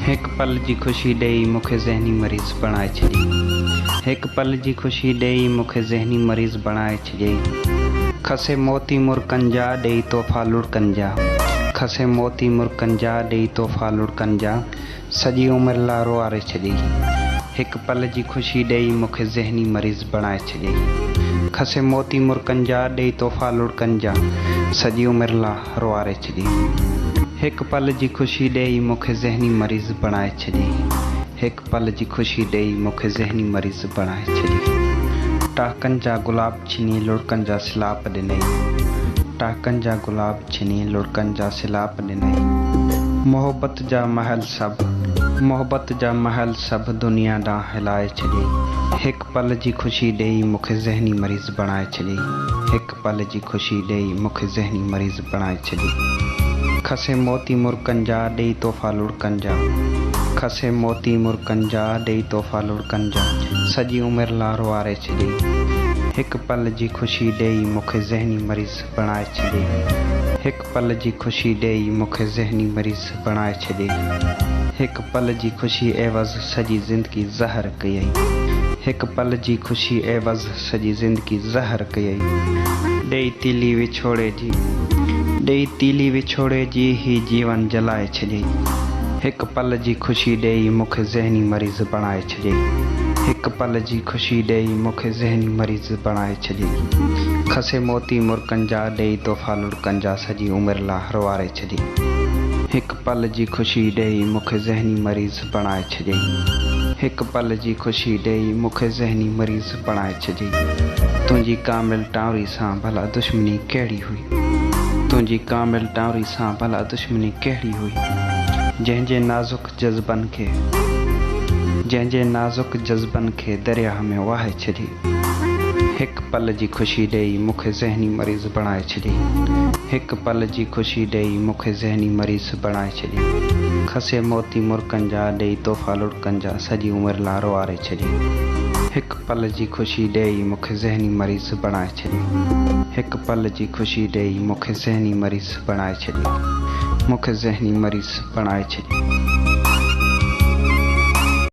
हिक पल जी ख़ुशी ॾेई मूंखे ज़हनी मरीज़ बणाए छॾी। हिक पल जी ख़ुशी ॾेई मूंखे ज़हनी मरीज़ बणाए छॾी। खसे मोती मुर्कनि जा ॾेई तोहफ़ा लुड़कनि जा। खसे मोती मुर्कनि जा ॾेई तोहफ़ा लुड़कनि जा। सॼी उमिरि लाइ रोआरे छॾी। हिक पल जी ख़ुशी ॾेई मूंखे ज़हनी मरीज़ बणाए छॾी। खसे मोती मुर्कनि जा ॾेई तोहफ़ा लुड़कनि जा। सॼी उमिरि लाइ रोआरे छॾी। हिक पल जी ख़ुशी ॾेई मूंखे ज़हनी मरीज़ बणाए छॾी। हिक पल जी ख़ुशी ॾेई मूंखे ज़हनी मरीज़ बणाए छॾी। टाहकनि जा गुलाब छिनी लुड़कनि जा सिलाप ॾिनई। टाहकनि जा गुलाब छिनी लुड़कनि जा सिलाप ॾिनई। मोहबत जा महल सभु दुनिया ॾांहुं हिलाए छॾियई। हिक पल जी ख़ुशी ॾेई मूंखे ज़हनी मरीज़ बणाए छॾी। हिक पल जी ख़ुशी ॾेई मूंखे ज़हनी मरीज़ बणाए छॾी। खसे मोती मुर्कनि जा ॾेई तोहफ़ा लुड़कनि जा। खसे मोती मुर्कनि जा ॾेई तोहफ़ा लुड़कनि जा। सॼी उमिरि लाइ रोआरे छॾी। हिक पल जी ख़ुशी ॾेई मूंखे ज़हनी मरीज़ बणाए छॾी। हिक पल जी ख़ुशी ॾेई मूंखे ज़हनी मरीज़ बणाए छॾी। हिक पल जी ख़ुशी एवज़ सॼी ज़िंदगी ज़हर कयई। हिक पल जी ख़ुशी एवज़ सॼी ज़िंदगी ज़हर कयई। ॾेई तीली विछोड़े जी ही जीवन जलाए छॾियई। हिक पल जी ख़ुशी ॾेई मूंखे ज़हनी मरीज़ बणाए छॾियई। हिक पल जी ख़ुशी ॾेई मूंखे ज़हनी मरीज़ बणाए छॾियई। खसे मोती मुर्कनि जा ॾेई तोहफ़ा लुड़कनि जा। सॼी उमिरि लाइ रोआरे छॾी। हिक पल जी ख़ुशी ॾेई मूंखे ज़हनी मरीज़ बणाए छॾियई। हिक पल जी ख़ुशी ॾेई मूंखे ज़हनी मरीज़ बणाए छॾी। तुंहिंजी कामिल टांवरी सां भला दुश्मनी कहिड़ी हुई। तुंहिंजी कामिल टांवरी सां भला दुश्मनी कहिड़ी हुई। जंहिंजे नाज़ुक जज़्बनि खे दरिया में वहाए छॾी। हिक पल जी ख़ुशी ॾेई मूंखे ज़हनी मरीज़ बणाए छॾी। हिक पल जी ख़ुशी ॾेई मूंखे ज़हनी मरीज़ बणाए छॾी। खसे मोती मुर्कनि जा ॾेई तोहफ़ा लुड़कनि जा। सॼी उमिरि लाइ रोआरे छॾी। हिक पल जी ख़ुशी ॾेई मूंखे ज़हनी मरीज़ बणाए छॾी। हिक पल जी ख़ुशी ॾेई मूंखे ज़हनी मरीज़ बणाए छॾी। मूंखे ज़हनी मरीज़ बणाए छॾी।